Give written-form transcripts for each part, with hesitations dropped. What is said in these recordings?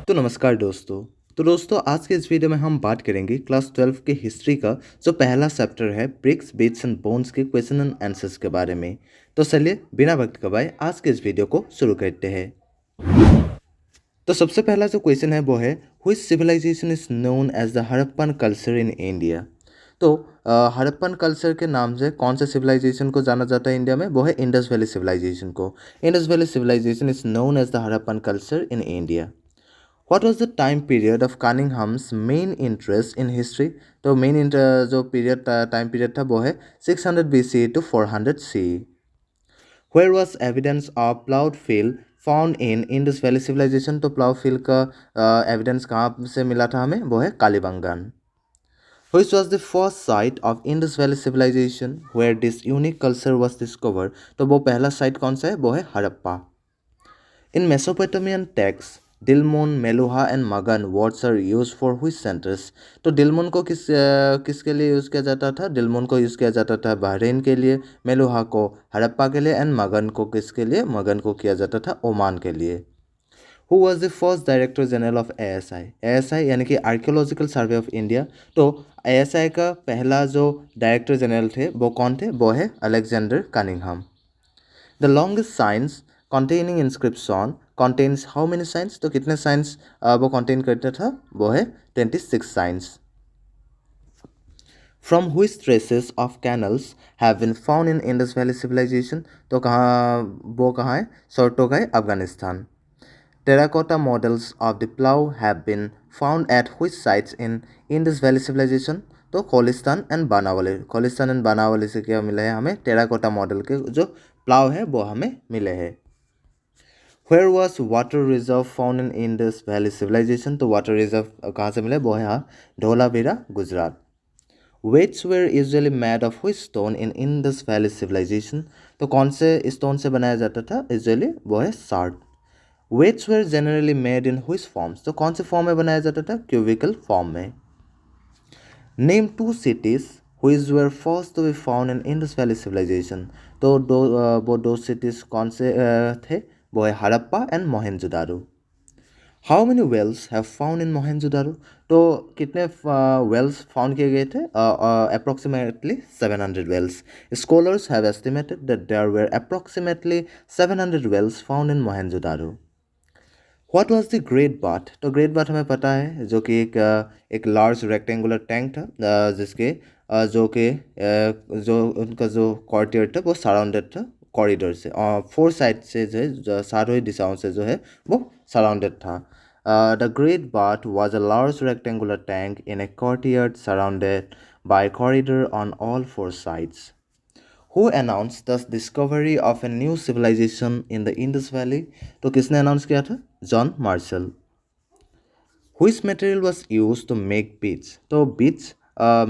तो नमस्कार दोस्तों। आज के इस वीडियो में हम बात करेंगे क्लास 12 के हिस्ट्री का जो पहला चैप्टर है ब्रिक्स बिट्स एंड बोन्स के क्वेश्चन एंड आंसर्स के बारे में। तो चलिए बिना वक्त गवाए आज के इस वीडियो को शुरू करते हैं। तो सबसे पहला जो क्वेश्चन है वो है which civilization is known as the Harappan culture in India. तो हड़प्पन कल्चर के नाम से कौन से सिविलाइजेशन को जाना जाता है इंडिया में, वो है इंडस वैली सिविलाइजेशन को। Indus Valley civilization is known as the Harappan culture in India. What was the time period of Cunningham's main interest in history? तो मेन जो पीरियड टाइम पीरियड था वो है 600 BC to 400 CE. Where was evidence of plowed field found in Indus Valley Civilization? तो plough field का evidence कहाँ से मिला था हमें, वो है Kalibangan. Which was the first site of Indus Valley Civilization where this unique culture was discovered? तो वो पहला साइट कौन सा है, वो है Harappa. In Mesopotamian texts, Dilmun, Meluha and Magan words are used for which centers? तो दिलमुन को किसके लिए यूज़ किया जाता था? दिलमुन को यूज़ किया जाता था बहरीन के लिए, मेलुहा को हड़प्पा के लिए एंड मगन को किसके लिए? मगन को किया जाता था ओमान के लिए. Who was the first director general of ASI? ASI यानी कि आर्कियोलॉजिकल सर्वे ऑफ इंडिया. तो ASI का पहला जो डायरेक्टर जनरल थे वो कौन थे? वो है Alexander Cunningham. The longest signs containing inscription contains how many signs? तो कितने signs वो contain करता था? वो है 26 signs. From which traces of canals have been found in Indus Valley Civilization? तो कहाँ है? सोरटोगाई, Afghanistan. Terracotta models of the plow have been found at which sites in Indus Valley Civilization? तो खोलिस्तान एंड बानावाली से क्या मिला है हमें? टेराकोटा मॉडल के जो प्लाव है वो हमें मिले हैं. Where was water reserve found in Indus Valley Civilization? तो वाटर रिजर्व कहाँ से मिले? वो है यहाँ Dholavira, Gujarat. Weights were usually made of which stone in Indus Valley Civilization? तो कौन से स्टोन से बनाया जाता था यूजुअली? वो है सार्ड. Weights were generally made in which forms? तो कौन से फॉर्म में बनाया जाता था? क्यूबिकल फॉर्म में. Name two cities which were first to be found in Indus Valley Civilization. तो वो दो cities कौन से थे? वो है Harappa and Mohenjodaro. How many wells have found in Mohenjodaro? तो कितने wells found किए गए थे? Approximately 700 wells. Scholars have estimated that there were approximately 700 wells found in Mohenjodaro. What was the Great Bath? तो ग्रेट बाथ हमें पता है जो कि एक लार्ज रेक्टेंगुलर टैंक था जिसके जो उनका जो कॉर्टियर था वो सराउंडेड था कॉरिडोर से और फोर साइड से जो है चारों दिशाओं से जो है वो सराउंडेड था. The great bath was a large rectangular tank in a courtyard surrounded by corridor on all four sides. Who announced the discovery of a new civilization in the Indus Valley? तो किसने announce किया था? John Marshall. Which material was used to make beads? तो beads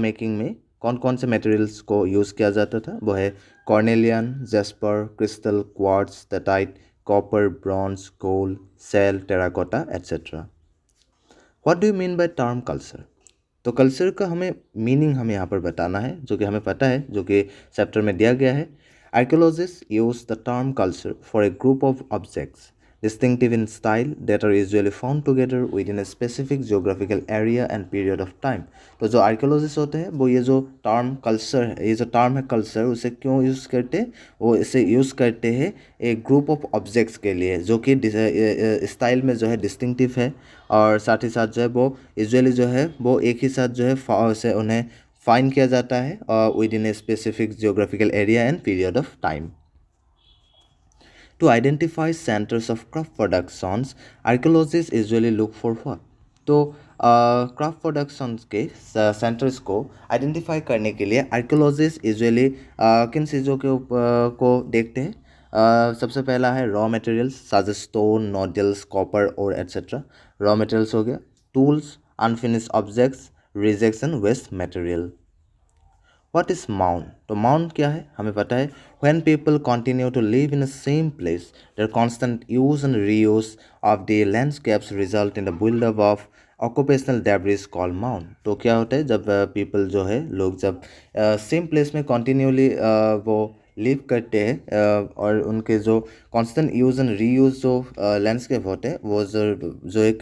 making में कौन कौन से materials को यूज़ किया जाता था? वो है carnelian, jasper, crystal, quartz, steatite, copper, bronze, gold, shell, terracotta etcetera. What do you mean by term culture? तो कल्चर का हमें मीनिंग हमें यहाँ पर बताना है जो कि हमें पता है जो कि चैप्टर में दिया गया है. Archaeologist use the term culture for a group of objects distinctive in style that are usually found together within a specific geographical area and period of time. तो जो आर्कियोलॉजिस्ट होते हैं वो ये जो टर्म कल्चर है, ये जो टर्म है कल्चर, उसे क्यों यूज़ करते हैं? वो इसे यूज़ करते हैं एक ग्रुप ऑफ ऑब्जेक्ट्स के लिए जो कि स्टाइल में जो है डिस्टिंक्टिव है और साथ ही साथ जो है वो यूजुअली जो है वो एक ही साथ जो है से उन्हें फाइंड किया जाता है with in a specific geographical area and period of time. To identify centers of craft productions, archaeologists usually look for what? तो क्राफ्ट प्रोडक्शंस के सेंटर्स को आइडेंटिफाई करने के लिए आर्कियोलॉजिस्ट यूजुअली किन चीज़ों के को देखते हैं? सबसे पहला है रॉ मटेरियल्स साज स्टोन, नोडल्स, कॉपर और एट्सेट्रा. रॉ मटेरियल्स हो गया. Tools, unfinished objects, rejection, waste material. What is mound? तो mound क्या है हमें पता है. When people continue to live in the same place, their constant use and reuse of the landscapes result in the build-up of occupational debris called mound. तो क्या होता है जब people जो है लोग जब सेम प्लेस में कंटिन्यूली वो लिव करते हैं और उनके जो कांस्टेंट यूज़ एंड रीयूज जो लैंडस्केप होते हैं वो जो एक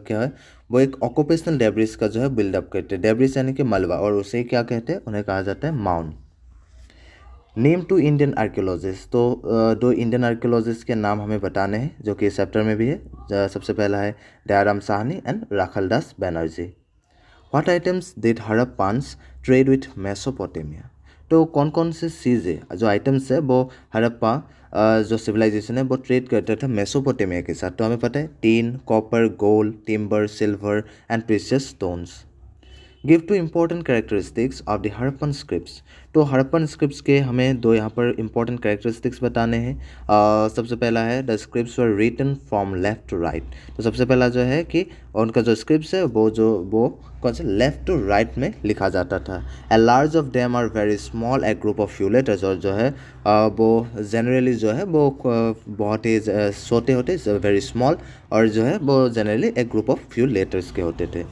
क्या है वो एक ऑक्यूपेशनल डेब्रिस का जो है बिल्डअप करते हैं। डेब्रिस यानी कि मलबा, और उसे क्या कहते हैं, उन्हें कहा जाता है mound. Name two Indian archaeologist, तो दो इंडियन आर्कियोलॉजिस्ट के नाम हमें बताने हैं जो कि इस चैप्टर में भी है। सबसे पहला है Dayaram Sahni and Rakhaldas Banerjee. What items did Harappans trade with Mesopotamia, तो कौन कौन से चीज़ें जो आइटम्स है वो हड़प्पा जो सिविलाइजेशन है वो ट्रेड करता था मेसोपोटामिया के साथ। तो हमें पता है tin, copper, gold, timber, silver and precious stones. Give two important characteristics of the Harappan scripts, तो हड़प्पन स्क्रिप्ट्स के हमें दो यहाँ पर इम्पोर्टेंट कैरेक्टरिस्टिक्स बताने हैं। सबसे पहला है the scripts were written from left to right, तो सबसे पहला जो है कि उनका जो स्क्रिप्ट्स है वो कौन से लेफ्ट टू राइट में लिखा जाता था। A large of them are very small, a group of few letters, और जो है वो जनरली जो है वो बहुत ही छोटे होते, वेरी स्मॉल, और जो है वो जनरली एक ग्रुप ऑफ फ्यू लेटर्स के होते थे।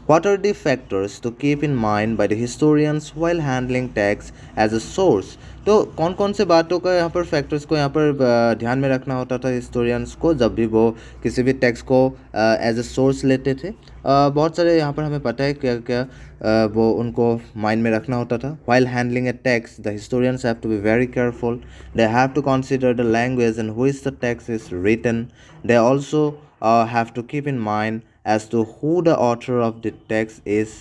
What are the factors to keep in mind by the historians while handling text as a source? तो कौन कौन से बातों का यहाँ पर फैक्टर्स को यहाँ पर ध्यान में रखना होता था हिस्टोरियंस को जब भी वो किसी भी टेक्स्ट को एज ए सोर्स लेते थे। बहुत सारे यहाँ पर हमें पता है क्या क्या वो उनको माइंड में रखना होता था। While handling a text, the historians have to be very careful. They have to consider the language in which the text is written. They also have to keep in mind as to who the author of the text is,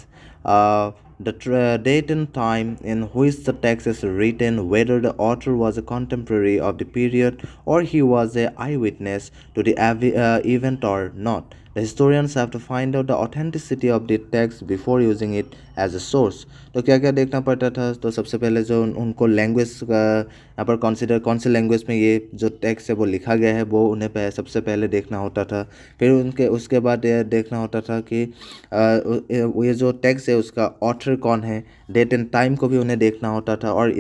the date and time in which the text is written, whether the author was a contemporary of the period or he was a eyewitness to the event or not. The historians have to find out the authenticity of the text before using it as a source. तो क्या क्या देखना पड़ता था, तो सबसे पहले जो उनको लैंग्वेज यहाँ पर कंसिडर कौन से लैंग्वेज में ये जो टेक्स्ट है वो लिखा गया है वो उन्हें सबसे पहले देखना होता था। फिर उसके बाद ये देखना होता था कि ये जो टेक्स्ट है उसका ऑथर कौन है, डेट एंड टाइम को भी उन्हें देखना होता था, और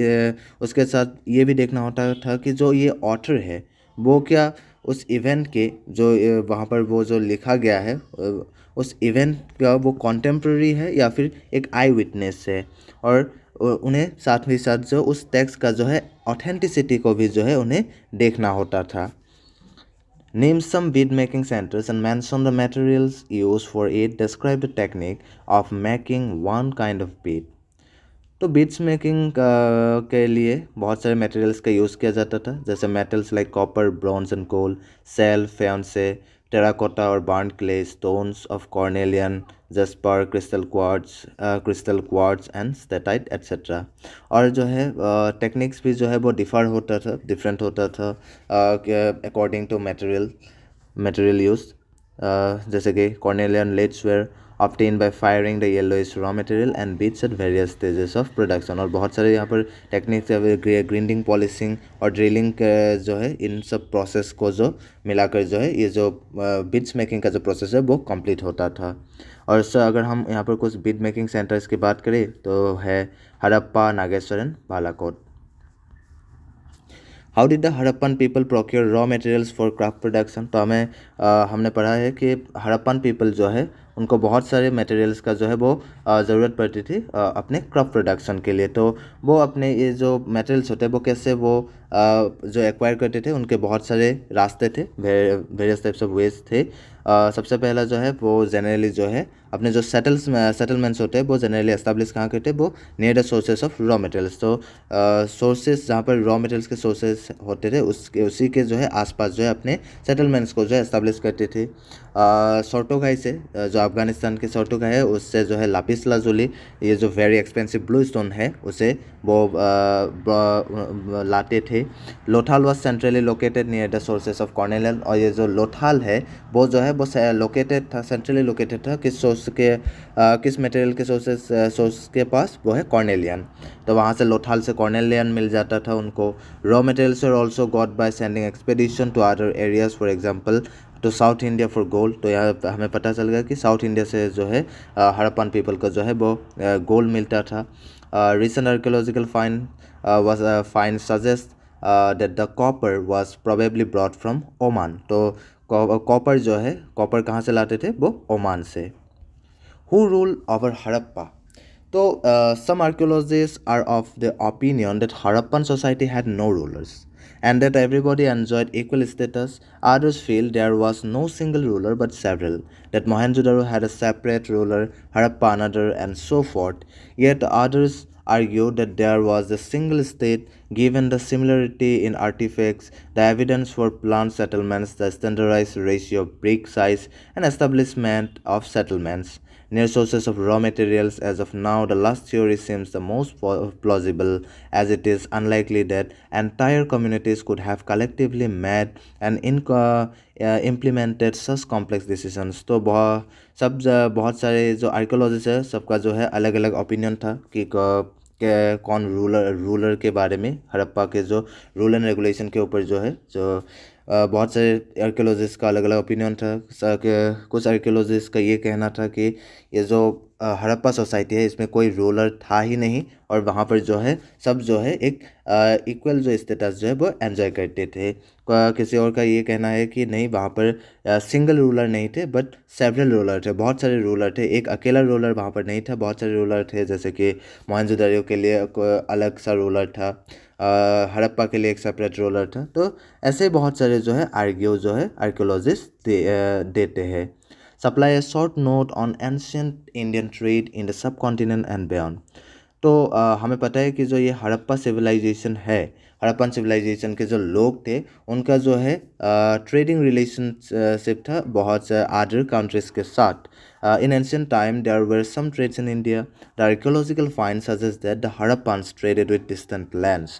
उसके साथ ये भी देखना होता था कि जो ये ऑथर है वो क्या उस इवेंट के जो वहाँ पर वो जो लिखा गया है उस इवेंट का वो कॉन्टेम्प्ररी है या फिर एक आई विटनेस है, और उन्हें साथ ही साथ जो उस टेक्स्ट का जो है ऑथेंटिसिटी को भी जो है उन्हें देखना होता था। Name some bead making centers and mention the materials used for it. Describe the technique of making one kind of bead. तो बीड्स मेकिंग के लिए बहुत सारे मटेरियल्स का यूज़ किया जाता था, जैसे metals like copper, bronze and gold, shell, faience, terracotta और burnt clay, stones of carnelian, jasper, crystal quartz and steatite etcetera. और जो है टेक्निक्स भी जो है वो डिफरेंट होता था अकॉर्डिंग टू मटेरियल यूज, जैसे कि carnelian leads were obtained by firing the yellowish raw material and beads at various stages of production। और बहुत सारे यहाँ पर टेक्निक्स ग्राइंडिंग, पॉलिशिंग और ड्रिलिंग जो है इन सब प्रोसेस को जो मिलाकर जो है ये जो बीड्स मेकिंग का जो प्रोसेस है वो कंप्लीट होता था। और सर अगर हम यहाँ पर कुछ बीड मेकिंग सेंटर्स की बात करें तो है Harappa, Nageshwar and Balakot. How did the Harappan people procure raw materials for craft production, तो हमने पढ़ा है कि हड़प्पन पीपल जो है उनको बहुत सारे मटेरियल्स का जो है वो ज़रूरत पड़ती थी अपने क्राफ्ट प्रोडक्शन के लिए। तो वो अपने ये जो मटेरियल्स होते हैं वो कैसे वो जो एक्वायर करते थे, उनके बहुत सारे रास्ते थे, वेरियस टाइप्स ऑफ वेज थे। सबसे पहला जो है वो जनरली जो है अपने जो सेटलमेंट्स होते हैं वो जनरली एस्टेब्लिश कहाँ करते हैं, वो near the sources of raw materials. तो सोर्सेज जहाँ पर रॉ मटेरियल्स के सोर्सेज होते थे उसी के जो है आसपास जो है अपने सेटलमेंट्स को जो है एस्टेब्लिश करते थे। सोर्टोगाई से, जो अफगानिस्तान के सोर्टोगाई है उससे जो है लापिस लाजुली, ये जो वेरी एक्सपेंसिव ब्लू स्टोन है उसे वो लाते थे। Lothal was centrally located near the sources of कॉर्नेलियन, और ये जो लोथाल है वो जो है वो लोकेटेड था, सेंट्रली लोकेटेड था किस मटेरियल के सोर्स के पास, वो है कॉर्नेलियन। तो वहाँ से लोथाल से कॉर्नेलियन मिल जाता था उनको। Raw materials are also got by sending expedition to other areas, for example तो साउथ इंडिया फॉर गोल्ड। तो यहाँ हमें पता चल गया कि साउथ इंडिया से जो है हड़प्पन पीपल को जो है वो गोल्ड मिलता था। Recent archaeological find suggest that the copper was probably brought from Oman. तो कॉपर कहाँ से लाते थे, वो ओमान से। Who rule over Harappa, So, some archaeologists are of the opinion that Harappan society had no rulers and that everybody enjoyed equal status. Others feel there was no single ruler but several, that Mohenjo-daro had a separate ruler, Harappa another, and so forth. Yet others argue that there was a single state given the similarity in artifacts, the evidence for planned settlements, the standardized ratio of brick size, and establishment of settlements near sources of raw materials. As of now, the last theory seems the most plausible, as it is unlikely that entire communities could have collectively made and implemented such complex decisions. तो बहुत सारे जो archaeologist है सबका जो है अलग अलग ओपिनियन था कि कौन रूलर के बारे में, हड़प्पा के जो रूल एंड रेगुलेशन के ऊपर जो है जो बहुत सारे आर्कियोलॉजिस्ट का अलग अलग ओपिनियन था। कुछ आर्कियोलॉजिस्ट का ये कहना था कि ये जो हड़प्पा सोसाइटी है इसमें कोई रूलर था ही नहीं और वहाँ पर जो है सब जो है एक इक्वल जो स्टेटस जो है वो एंजॉय करते थे। किसी और का ये कहना है कि नहीं, वहाँ पर सिंगल रूलर नहीं थे बट सेवरल रूलर थे, बहुत सारे रूलर थे, एक अकेला रूलर वहाँ पर नहीं था, बहुत सारे रूलर थे। जैसे कि मोहनजोदड़ो के लिए अलग सा रूलर था, हड़प्पा के लिए एक सेपरेट रूलर था। तो ऐसे बहुत सारे जो है आर्ग्यू जो है आर्कियोलॉजिस्ट देते हैं। Supply A short note on ancient Indian trade in the sub continent and beyond. तो हमें पता है कि जो ये हड़प्पा सिविलाइजेशन है, हड़प्पन सिविलाइजेशन के जो लोग थे उनका जो है ट्रेडिंग रिलेशनशिप था बहुत से अदर कंट्रीज के साथ। In ancient time, there were some trades in India. The archaeological finds suggest that the Harappans traded with distant lands.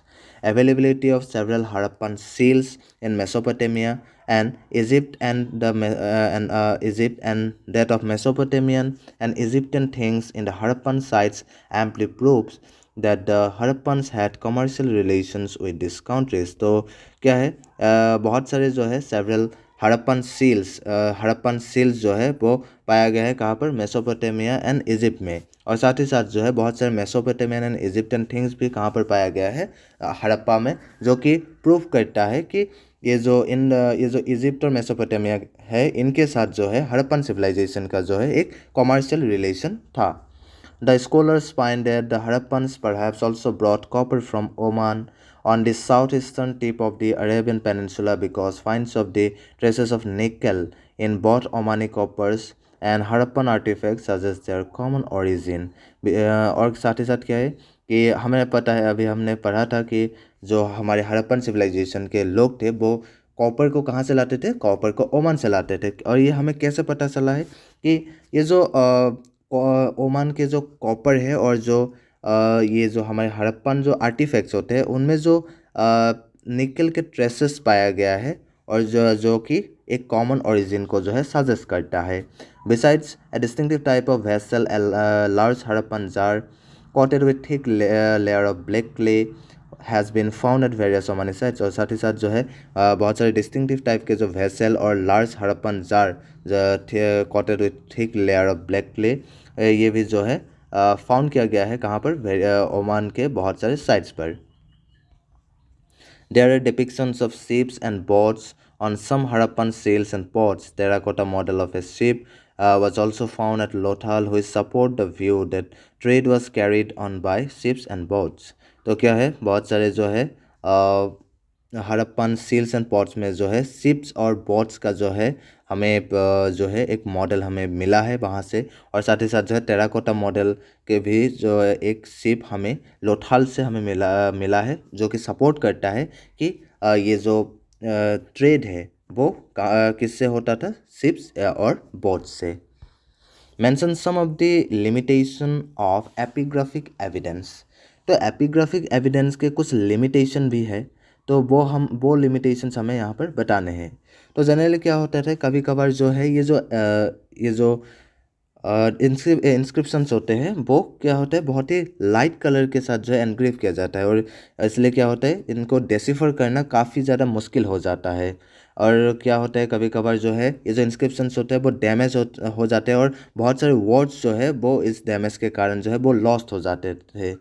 Availability of several Harappan seals in Mesopotamia and Egypt Egypt and that of Mesopotamian and Egyptian things in the Harappan sites amply proves that the Harappans had commercial relations with these countries. तो क्या है, बहुत सारे जो है several Harappan seals जो है वो पाया गया है कहाँ पर, मेसोपोटामिया एंड इजिप्ट में। और साथ ही साथ जो है बहुत सारे मेसोपोटामियन एंड इजिप्टियन थिंग्स भी कहाँ पर पाया गया है, हड़प्पा में, जो कि प्रूफ करता है कि ये जो इजिप्ट और मेसोपोटामिया है इनके साथ जो है हड़प्पन सिविलाइजेशन का जो है एक कॉमर्शियल रिलेशन था। The scholars find that the Harappans perhaps also brought copper from Oman on the southeastern tip of the Arabian Peninsula because finds of the traces of nickel in both Omani coppers and Harappan artifacts suggest their common origin। और साथ ही साथ क्या है कि हमें पता है, अभी हमने पढ़ा था कि जो हमारे हड़प्पन सिविलाइजेशन के लोग थे वो कॉपर को कहाँ से लाते थे, कॉपर को ओमान से लाते थे। और ये हमें कैसे पता चला है कि ये जो ओमान के जो कॉपर है और जो ये जो हमारे हड़प्पन जो आर्टिफैक्ट्स होते हैं उनमें जो निकल के ट्रेसेस पाया गया है और जो कि एक कॉमन ओरिजिन को जो है सजेस्ट करता है। Besides a distinctive type of vessel, a large Harappan jar coated with thick layer of black clay has been found at various Omani sites। और साथ ही साथ जो है बहुत सारे डिस्टिंक्टिव टाइप के जो वेसल और large Harappan jar coated with thick layer of black clay ये भी जो है फाउंड किया गया है कहाँ पर, ओमान के बहुत सारे साइट्स पर। There are depictions of ships and boats on some Harappan sails and pots. Terracotta model of a ship was also found at Lothal, which support the view that trade was carried on by ships and boats। तो क्या है, बहुत सारे जो है Harappan seals and pots में जो है शिप्स और बोट्स का जो है हमें जो है एक मॉडल हमें मिला है वहाँ से। और साथ ही साथ जो है टेराकोटा मॉडल के भी जो है एक शिप हमें लोथाल से हमें मिला है, जो कि सपोर्ट करता है कि ये जो ट्रेड है वो किससे होता था, शिप्स और बोट्स से। Mention some of the limitation of epigraphic evidence. तो एपिग्राफिक एविडेंस के कुछ लिमिटेशन भी है, तो वो लिमिटेशंस हमें यहाँ पर बताने हैं। तो जनरली क्या होता है, कभी कभार जो है ये जो इंस्क्रिप्शंस होते हैं वो क्या होता है बहुत ही लाइट कलर के साथ जो है एनग्रेव किया जाता है और इसलिए क्या होता है इनको डेसिफर करना काफ़ी ज़्यादा मुश्किल हो जाता है। और क्या होता है कभी कभार जो है ये जो इंस्क्रिप्शंस होते हैं वो डैमेज हो जाते हैं और बहुत सारे वर्ड्स जो है वो इस डैमेज के कारण जो है वो लॉस्ट हो जाते थे।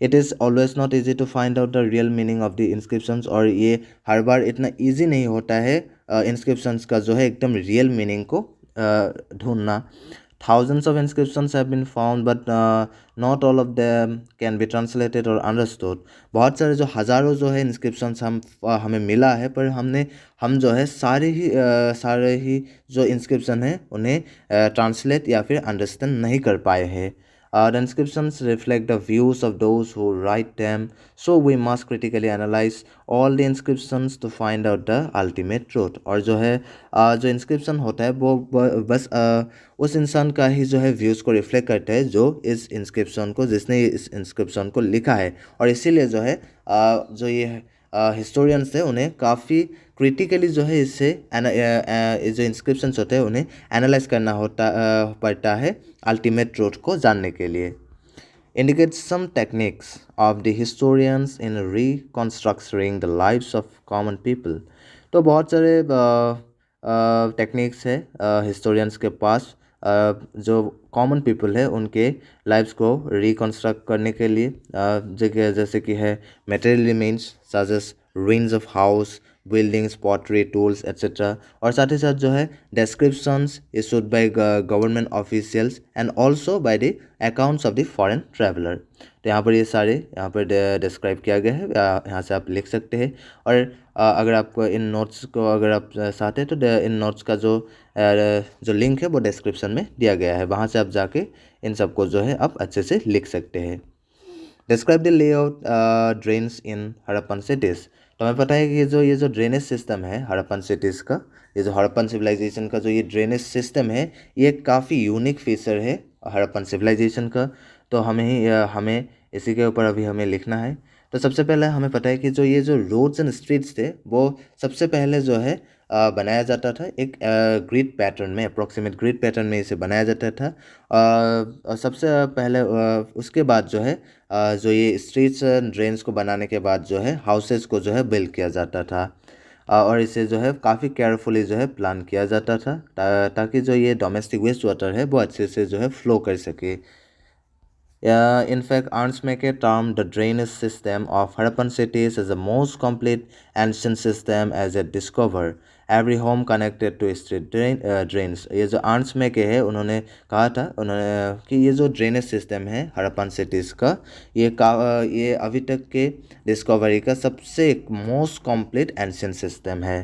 It is always not easy to find out the real meaning of the inscriptions. और ये हर बार इतना ईजी नहीं होता है इंस्क्रिप्शंस का जो है एकदम रियल मीनिंग को ढूंढना। Thousands of inscriptions have been found, but not all of them can be translated or understood. बहुत सारे जो हज़ारों जो है inscriptions हमें मिला है, पर हम जो है सारे ही जो inscription है उन्हें translate या फिर understand नहीं कर पाए हैं. The inscriptions reflect the views of those who write them, so we must critically analyze all the inscriptions to find out the ultimate truth. और जो है जो inscription होता है वो बस उस इंसान का ही जो है व्यूज़ को रिफ्लेक्ट करता है जो इस इंस्क्रिप्शन को जिसने इस इंस्क्रिप्शन को लिखा है. और इसीलिए जो है जो ये हिस्टोरियंस है उन्हें काफ़ी क्रिटिकली जो है जो इंस्क्रिप्शंस होते हैं उन्हें एनालाइज करना पड़ता है अल्टीमेट ट्रूथ को जानने के लिए. Indicates some techniques of the historians in reconstructing the lives of common people. तो बहुत सारे टेक्निक्स है हिस्टोरियंस के पास जो कॉमन पीपल है उनके लाइफ्स को रिकन्स्ट्रक्ट करने के लिए, जैसे कि है material remains such as ruins of house, buildings, pottery, tools, etc. और साथ ही साथ जो है descriptions issued by government officials and also by the accounts of the foreign traveler. तो यहाँ पर ये सारे यहाँ पर डिस्क्राइब किया गया है, यहाँ से आप लिख सकते हैं. और अगर आपको इन नोट्स को अगर आप चाहते हैं तो इन नोट्स का जो लिंक है वो डिस्क्रिप्शन में दिया गया है, वहाँ से आप जाके इन सबको जो है आप अच्छे से लिख सकते हैं. Describe the layout drains in Harappan cities. तो हमें पता है कि ये जो ड्रेनेज सिस्टम है हड़प्पन सिटीज़ का, ये जो हड़प्पन सिविलाइजेशन का जो ये ड्रेनेज सिस्टम है ये काफ़ी यूनिक फीचर है हड़प्पन सिविलाइजेशन का. तो हमें इसी के ऊपर अभी हमें लिखना है. तो सबसे पहले हमें पता है कि ये जो रोड्स एंड स्ट्रीट्स थे वो सबसे पहले जो है बनाया जाता था एक ग्रिड पैटर्न में, अप्रॉक्सीमेट ग्रिड पैटर्न में इसे बनाया जाता था. और सबसे पहले उसके बाद जो है जो ये स्ट्रीट्स एंड ड्रेन्स को बनाने के बाद जो है हाउसेस को जो है बिल्ड किया जाता था. और इसे जो है काफ़ी केयरफुली जो है प्लान किया जाता था ताकि जो ये डोमेस्टिक वेस्ट वाटर है वो अच्छे से जो है फ्लो कर सके. In fact, Arnsmaker termed the drainage system of Harappan cities as the most complete ancient system as it discovered. Every home connected to street drains. ये जो आर्न्समेकर है उन्होंने कहा था कि ये जो ड्रेनेज सिस्टम है हड़प्पन सिटीज़ का ये अभी तक के डिस्कवरी का सबसे मोस्ट कंप्लीट एंशिएंट सिस्टम है.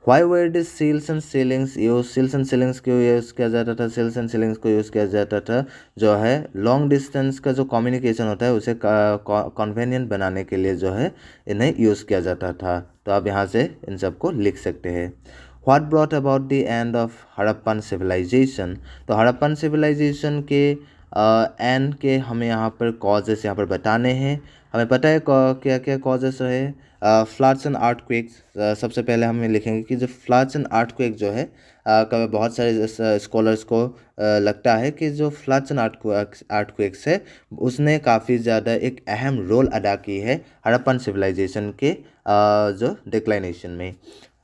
Why were the seals and ceilings used? Seals and ceilings क्यों यूज़ किया जाता था? Seals and ceilings को यूज़ किया जाता था जो है लॉन्ग डिस्टेंस का जो कम्युनिकेशन होता है उसे कन्वीनियंट बनाने के लिए जो है इन्हें यूज़ किया जाता था. तो आप यहाँ से इन सबको लिख सकते हैं. What brought about the end of Harappan civilization? तो हड़प्पन सिविलाइजेशन के एंड के हमें यहाँ पर कॉजेस यहाँ पर बताने हैं. हमें पता है क्या क्या कॉजेस रहे. Floods and earthquakes. सबसे पहले हमें लिखेंगे कि जो फ्लड्स एंड अर्थक्वेक जो है कभी बहुत सारे स्कॉलर्स को लगता है कि जो फ्लड्स एंड अर्थक्वेक्स है उसने काफ़ी ज़्यादा एक अहम रोल अदा की है हड़प्पन सिविलाइजेशन के जो डिक्लाइनेशन में.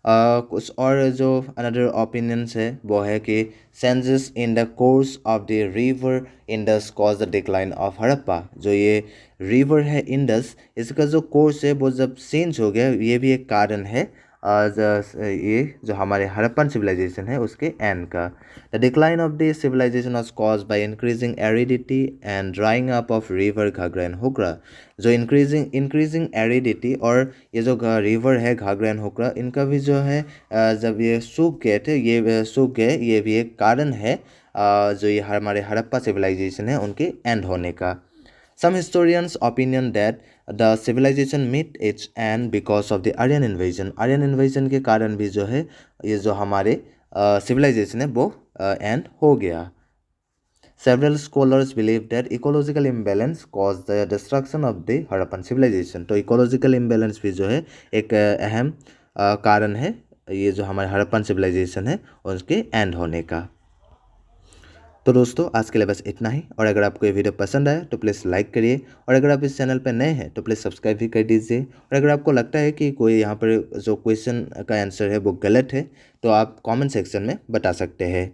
कुछ और जो अनदर ओपिनियंस है वो है कि changes in the course of the river Indus cause the decline of Harappa. जो ये रिवर है इंडस इसका जो कोर्स है वो जब चेंज हो गया ये भी एक कारण है ये जो हमारे हड़प्पन सिविलाइजेशन है उसके एंड का. The decline of the civilisation was caused by increasing aridity and drying up of river Ghaggar and Hakra. जो इंक्रीजिंग एरिडिटी और ये जो रिवर है घाघरा एंड हुक्रा इनका भी जो है जब ये सूख गए ये भी एक कारण है जो ये हमारे हड़प्पा सिविलाइजेशन है उनके एंड होने का. Some historians' opinion that the civilization meet its end because of the Aryan invasion. Aryan invasion के कारण भी जो है ये जो हमारे civilization है वो end हो गया. Several scholars believe that ecological imbalance caused the destruction of the Harappan civilization. तो ecological imbalance भी जो है एक अहम कारण है ये जो हमारे हड़प्पन सिविलाइजेशन है उसके एंड होने का. तो दोस्तों आज के लिए बस इतना ही. और अगर आपको ये वीडियो पसंद आया तो प्लीज़ लाइक करिए. और अगर आप इस चैनल पर नए हैं तो प्लीज़ सब्सक्राइब भी कर दीजिए. और अगर आपको लगता है कि कोई यहाँ पर जो क्वेश्चन का आंसर है वो गलत है तो आप कमेंट सेक्शन में बता सकते हैं.